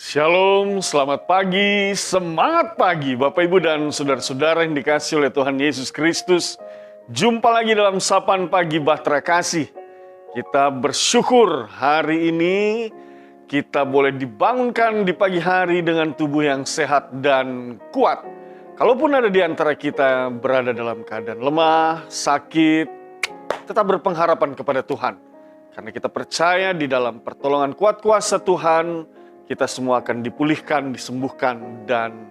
Shalom, selamat pagi, semangat pagi Bapak Ibu dan Saudara-saudara yang dikasihi oleh Tuhan Yesus Kristus. Jumpa lagi dalam Sapaan Pagi Bahtera Kasih. Kita bersyukur hari ini kita boleh dibangunkan di pagi hari dengan tubuh yang sehat dan kuat. Kalaupun ada di antara kita berada dalam keadaan lemah, sakit, tetap berpengharapan kepada Tuhan. Karena kita percaya di dalam pertolongan kuat kuasa Tuhan, kita semua akan dipulihkan, disembuhkan, dan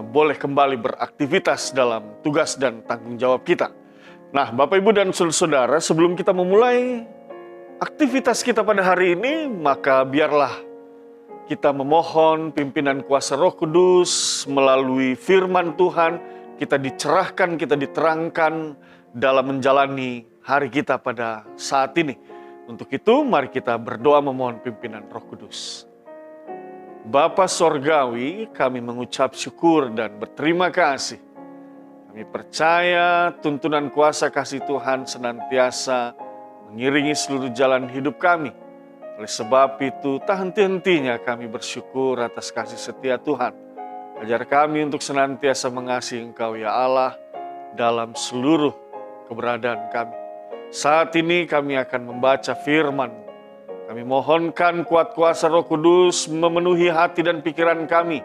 boleh kembali beraktivitas dalam tugas dan tanggung jawab kita. Nah, Bapak, Ibu, dan Saudara, sebelum kita memulai aktivitas kita pada hari ini, maka biarlah kita memohon pimpinan kuasa Roh Kudus melalui firman Tuhan, kita dicerahkan, kita diterangkan dalam menjalani hari kita pada saat ini. Untuk itu, mari kita berdoa memohon pimpinan Roh Kudus. Bapa Sorgawi, kami mengucap syukur dan berterima kasih. Kami percaya tuntunan kuasa kasih Tuhan senantiasa mengiringi seluruh jalan hidup kami. Oleh sebab itu, tak henti-hentinya kami bersyukur atas kasih setia Tuhan. Ajar kami untuk senantiasa mengasihi Engkau ya Allah dalam seluruh keberadaan kami. Saat ini kami akan membaca firman. Kami mohonkan kuat kuasa Roh Kudus memenuhi hati dan pikiran kami,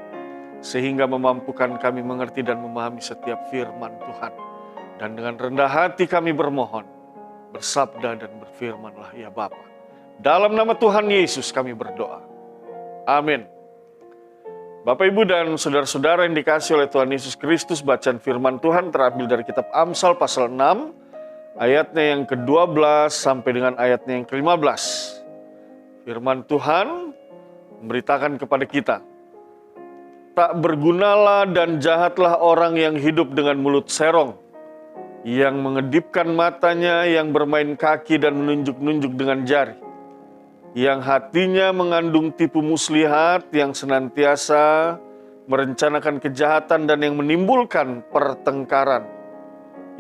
sehingga memampukan kami mengerti dan memahami setiap firman Tuhan. Dan dengan rendah hati kami bermohon, bersabda dan berfirmanlah ya Bapa. Dalam nama Tuhan Yesus kami berdoa. Amin. Bapak, Ibu, dan Saudara-saudara yang dikasihi oleh Tuhan Yesus Kristus, bacaan firman Tuhan terambil dari kitab Amsal pasal 6, ayatnya yang ke-12 sampai dengan ayatnya yang ke-15. Firman Tuhan memberitakan kepada kita, tak bergunalah dan jahatlah orang yang hidup dengan mulut serong, yang mengedipkan matanya, yang bermain kaki dan menunjuk-nunjuk dengan jari, yang hatinya mengandung tipu muslihat, yang senantiasa merencanakan kejahatan dan yang menimbulkan pertengkaran.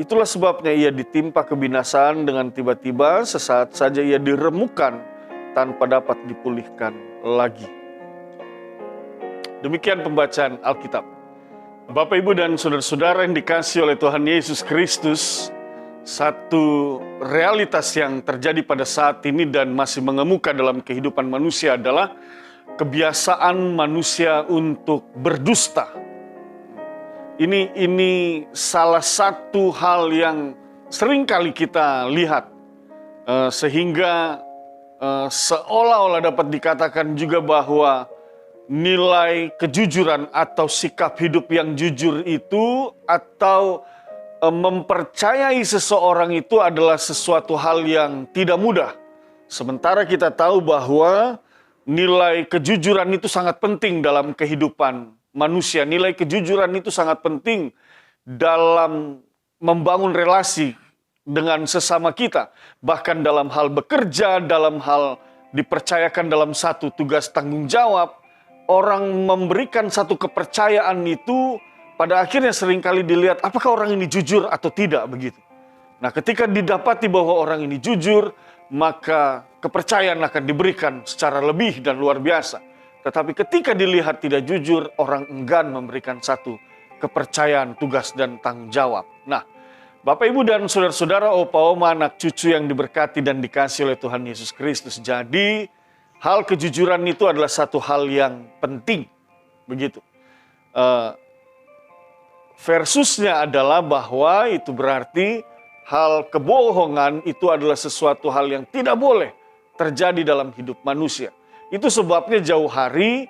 Itulah sebabnya ia ditimpa kebinasaan dengan tiba-tiba, sesaat saja ia diremukkan tanpa dapat dipulihkan lagi. Demikian pembacaan Alkitab. Bapak, Ibu, dan Saudara-saudara yang dikasihi oleh Tuhan Yesus Kristus, satu realitas yang terjadi pada saat ini dan masih mengemuka dalam kehidupan manusia adalah kebiasaan manusia untuk berdusta. Ini salah satu hal yang sering kali kita lihat, sehingga seolah-olah dapat dikatakan juga bahwa nilai kejujuran atau sikap hidup yang jujur itu atau mempercayai seseorang itu adalah sesuatu hal yang tidak mudah. Sementara kita tahu bahwa nilai kejujuran itu sangat penting dalam kehidupan manusia. Nilai kejujuran itu sangat penting dalam membangun relasi dengan sesama kita, bahkan dalam hal bekerja, dalam hal dipercayakan dalam satu tugas tanggung jawab, orang memberikan satu kepercayaan itu pada akhirnya seringkali dilihat apakah orang ini jujur atau tidak begitu. Nah, ketika didapati bahwa orang ini jujur, maka kepercayaan akan diberikan secara lebih dan luar biasa. Tetapi ketika dilihat tidak jujur, orang enggan memberikan satu kepercayaan, tugas dan tanggung jawab. Nah, Bapak, Ibu, dan Saudara-saudara, opa, oma, anak cucu yang diberkati dan dikasihi oleh Tuhan Yesus Kristus. Jadi, hal kejujuran itu adalah satu hal yang penting. Begitu. Versusnya adalah bahwa itu berarti hal kebohongan itu adalah sesuatu hal yang tidak boleh terjadi dalam hidup manusia. Itu sebabnya jauh hari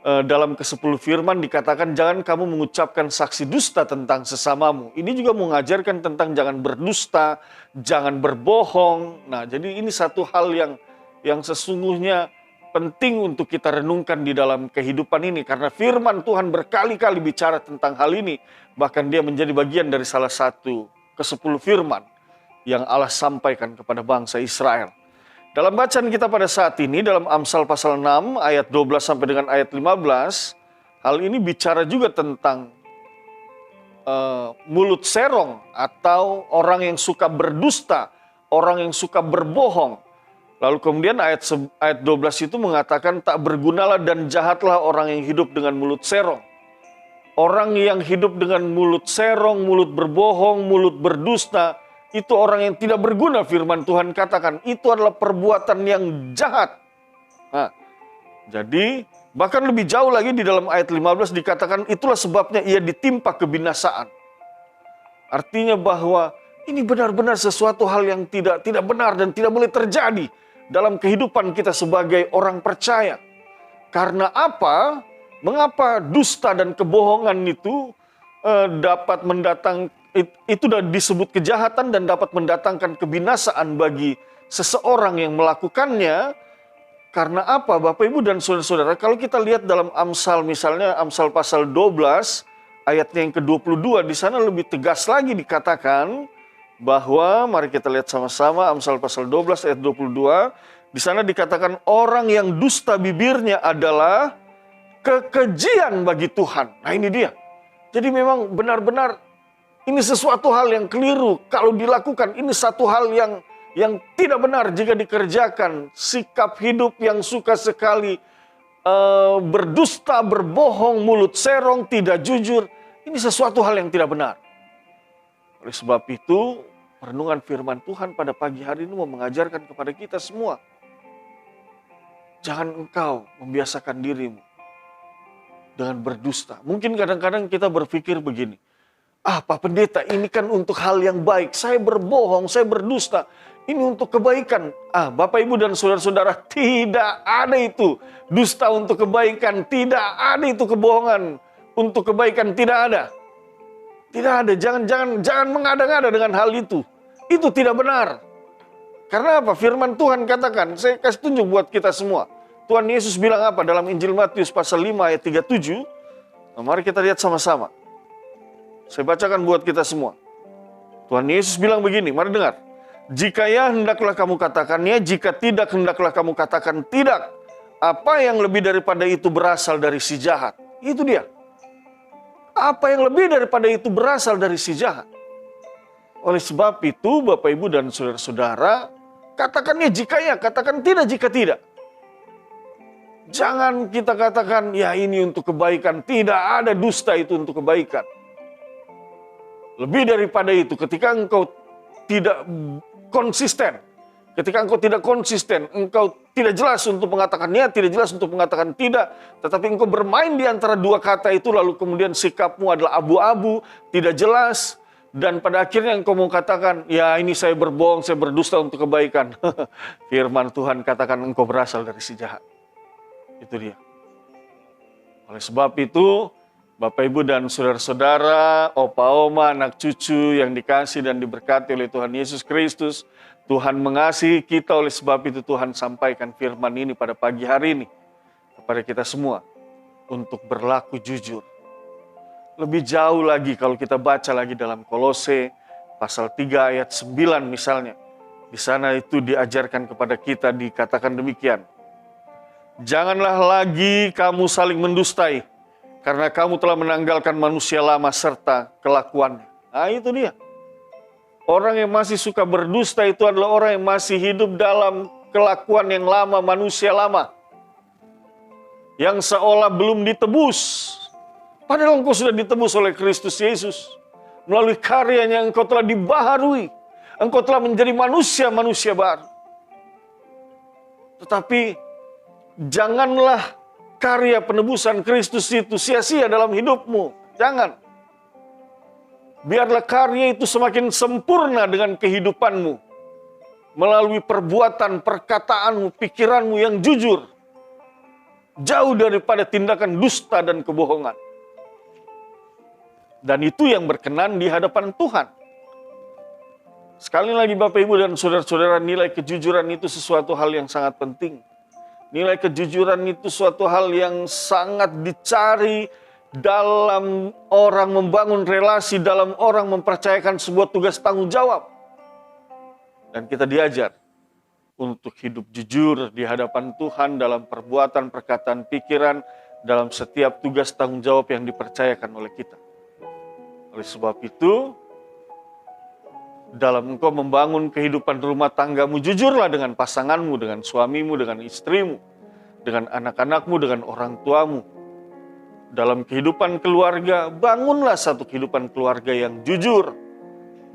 dalam ke-10 firman dikatakan jangan kamu mengucapkan saksi dusta tentang sesamamu. Ini juga mengajarkan tentang jangan berdusta, jangan berbohong. Nah, jadi ini satu hal yang sesungguhnya penting untuk kita renungkan di dalam kehidupan ini. Karena firman Tuhan berkali-kali bicara tentang hal ini. Bahkan dia menjadi bagian dari salah satu ke-10 firman yang Allah sampaikan kepada bangsa Israel. Dalam bacaan kita pada saat ini, dalam Amsal pasal 6, ayat 12 sampai dengan ayat 15, hal ini bicara juga tentang mulut serong atau orang yang suka berdusta, orang yang suka berbohong. Lalu kemudian ayat 12 itu mengatakan, tak bergunalah dan jahatlah orang yang hidup dengan mulut serong. Orang yang hidup dengan mulut serong, mulut berbohong, mulut berdusta, itu orang yang tidak berguna, firman Tuhan katakan. Itu adalah perbuatan yang jahat. Nah, jadi bahkan lebih jauh lagi di dalam ayat 15 dikatakan, itulah sebabnya ia ditimpa kebinasaan. Artinya bahwa ini benar-benar sesuatu hal yang tidak benar dan tidak boleh terjadi dalam kehidupan kita sebagai orang percaya. Karena apa? Mengapa dusta dan kebohongan itu dapat itu disebut kejahatan dan dapat mendatangkan kebinasaan bagi seseorang yang melakukannya? Karena apa, Bapak Ibu dan saudara-saudara? Kalau kita lihat dalam Amsal, misalnya Amsal pasal 12 ayatnya yang ke-22, di sana lebih tegas lagi dikatakan bahwa, mari kita lihat sama-sama Amsal pasal 12 ayat 22, di sana dikatakan orang yang dusta bibirnya adalah kekejian bagi Tuhan. Nah, ini dia. Jadi memang benar-benar ini sesuatu hal yang keliru kalau dilakukan. Ini satu hal yang tidak benar jika dikerjakan. Sikap hidup yang suka sekali berdusta, berbohong, mulut serong, tidak jujur. Ini sesuatu hal yang tidak benar. Oleh sebab itu, renungan firman Tuhan pada pagi hari ini mau mengajarkan kepada kita semua. Jangan engkau membiasakan dirimu dengan berdusta. Mungkin kadang-kadang kita berpikir begini, Pak Pendeta, ini kan untuk hal yang baik. Saya berbohong, saya berdusta. Ini untuk kebaikan. Bapak, Ibu, dan saudara-saudara, tidak ada itu. Dusta untuk kebaikan, tidak ada itu kebohongan. Untuk kebaikan, tidak ada. Tidak ada, jangan mengada-ngada dengan hal itu. Itu tidak benar. Karena apa? Firman Tuhan katakan, saya kasih tunjuk buat kita semua. Tuhan Yesus bilang apa dalam Injil Matius pasal 5 ayat 37? Nah, mari kita lihat sama-sama. Saya bacakan buat kita semua. Tuhan Yesus bilang begini, mari dengar. Jika ya, hendaklah kamu katakan ya, jika tidak, hendaklah kamu katakan tidak. Apa yang lebih daripada itu berasal dari si jahat? Itu dia. Apa yang lebih daripada itu berasal dari si jahat? Oleh sebab itu, Bapak, Ibu, dan saudara-saudara, katakannya jika ya, katakan tidak jika tidak. Jangan kita katakan, ya ini untuk kebaikan. Tidak ada dusta itu untuk kebaikan. Lebih daripada itu, ketika engkau tidak konsisten, engkau tidak jelas untuk mengatakan ya, tidak jelas untuk mengatakan tidak, tetapi engkau bermain di antara dua kata itu, lalu kemudian sikapmu adalah abu-abu, tidak jelas, dan pada akhirnya engkau mau katakan, ya ini saya berbohong, saya berdusta untuk kebaikan. Firman Tuhan katakan engkau berasal dari si jahat. Itu dia. Oleh sebab itu, Bapak, Ibu, dan saudara-saudara, opa, oma, anak cucu yang dikasih dan diberkati oleh Tuhan Yesus Kristus, Tuhan mengasihi kita, oleh sebab itu Tuhan sampaikan firman ini pada pagi hari ini kepada kita semua untuk berlaku jujur. Lebih jauh lagi kalau kita baca lagi dalam Kolose pasal 3 ayat 9 misalnya. Di sana itu diajarkan kepada kita, dikatakan demikian. Janganlah lagi kamu saling mendustai, karena kamu telah menanggalkan manusia lama serta kelakuannya. Nah, itu dia. Orang yang masih suka berdusta itu adalah orang yang masih hidup dalam kelakuan yang lama, manusia lama. Yang seolah belum ditebus. Padahal engkau sudah ditebus oleh Kristus Yesus. Melalui karyanya engkau telah dibaharui. Engkau telah menjadi manusia baru. Tetapi janganlah karya penebusan Kristus itu sia-sia dalam hidupmu. Jangan. Biarlah karya itu semakin sempurna dengan kehidupanmu. Melalui perbuatan, perkataanmu, pikiranmu yang jujur. Jauh daripada tindakan dusta dan kebohongan. Dan itu yang berkenan di hadapan Tuhan. Sekali lagi Bapak, Ibu, dan saudara-saudara, nilai kejujuran itu sesuatu hal yang sangat penting. Nilai kejujuran itu suatu hal yang sangat dicari dalam orang membangun relasi, dalam orang mempercayakan sebuah tugas tanggung jawab. Dan kita diajar untuk hidup jujur di hadapan Tuhan dalam perbuatan, perkataan, pikiran, dalam setiap tugas tanggung jawab yang dipercayakan oleh kita. Oleh sebab itu, Dalam engkau membangun kehidupan rumah tanggamu, jujurlah dengan pasanganmu, dengan suamimu, dengan istrimu, dengan anak-anakmu, dengan orang tuamu. Dalam kehidupan keluarga, bangunlah satu kehidupan keluarga yang jujur,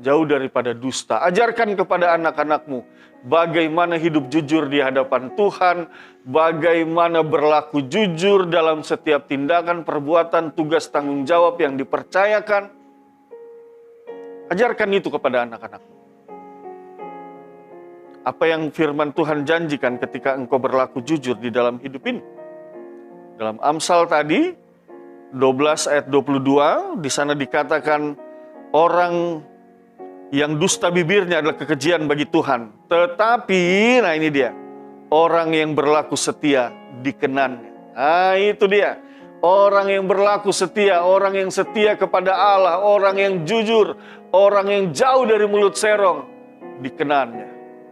jauh daripada dusta. Ajarkan kepada anak-anakmu bagaimana hidup jujur di hadapan Tuhan, bagaimana berlaku jujur dalam setiap tindakan, perbuatan, tugas, tanggung jawab yang dipercayakan. Ajarkan itu kepada anak-anakmu. Apa yang firman Tuhan janjikan ketika engkau berlaku jujur di dalam hidup ini? Dalam Amsal tadi, 12 ayat 22, di sana dikatakan orang yang dusta bibirnya adalah kekejian bagi Tuhan. Tetapi, nah ini dia, orang yang berlaku setia dikenannya. Nah itu dia, orang yang berlaku setia, orang yang setia kepada Allah, orang yang jujur, orang yang jauh dari mulut serong, dikenannya.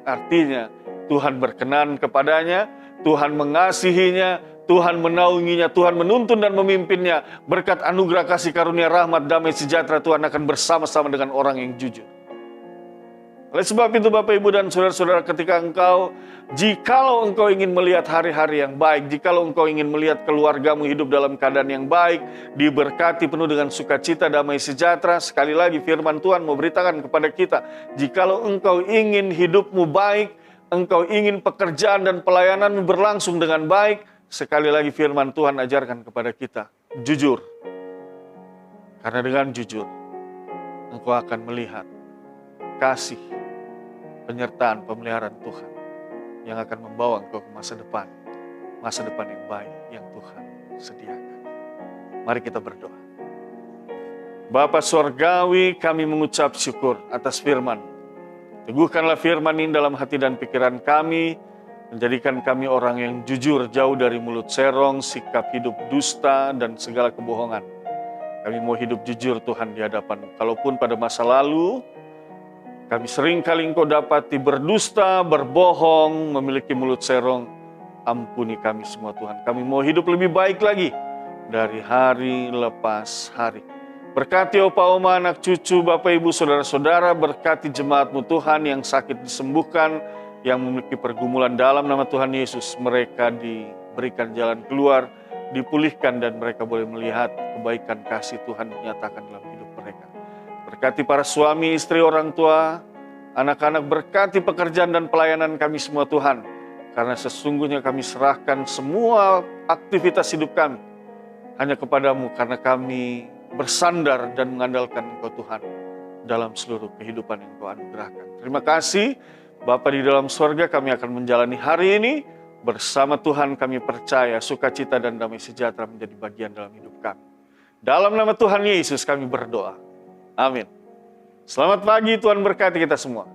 Artinya Tuhan berkenan kepadanya, Tuhan mengasihinya, Tuhan menaunginya, Tuhan menuntun dan memimpinnya. Berkat anugerah kasih karunia rahmat damai sejahtera Tuhan akan bersama-sama dengan orang yang jujur. Oleh sebab itu Bapak Ibu dan Saudara-saudara, jikalau engkau ingin melihat hari-hari yang baik, jikalau engkau ingin melihat keluargamu hidup dalam keadaan yang baik, diberkati penuh dengan sukacita, damai sejahtera, sekali lagi firman Tuhan mau beritakan kepada kita, jikalau engkau ingin hidupmu baik, engkau ingin pekerjaan dan pelayananmu berlangsung dengan baik, sekali lagi firman Tuhan ajarkan kepada kita, jujur. Karena dengan jujur, engkau akan melihat kasih, penyertaan, pemeliharaan Tuhan yang akan membawa engkau ke masa depan yang baik yang Tuhan sediakan. Mari kita berdoa. Bapa Sorgawi, kami mengucap syukur atas firman. Teguhkanlah firman ini dalam hati dan pikiran kami, menjadikan kami orang yang jujur, jauh dari mulut serong, sikap hidup dusta, dan segala kebohongan. Kami mau hidup jujur Tuhan di hadapan. Kalaupun pada masa lalu, kami sering kali engkau dapati berdusta, berbohong, memiliki mulut serong. Ampuni kami semua Tuhan. Kami mau hidup lebih baik lagi dari hari lepas hari. Berkati opa oma, anak cucu, bapak ibu, saudara-saudara. Berkati jemaatmu Tuhan yang sakit disembuhkan, yang memiliki pergumulan dalam nama Tuhan Yesus. Mereka diberikan jalan keluar, dipulihkan, dan mereka boleh melihat kebaikan kasih Tuhan dinyatakan dalam hidup mereka. Berkati para suami, istri, orang tua, anak-anak, berkati pekerjaan dan pelayanan kami semua Tuhan. Karena sesungguhnya kami serahkan semua aktivitas hidup kami hanya kepadamu, karena kami bersandar dan mengandalkan Engkau Tuhan dalam seluruh kehidupan yang Engkau anugerahkan. Terima kasih Bapa di dalam surga, kami akan menjalani hari ini bersama Tuhan. Kami percaya sukacita dan damai sejahtera menjadi bagian dalam hidup kami. Dalam nama Tuhan Yesus kami berdoa. Amin. Selamat pagi, Tuhan berkati kita semua.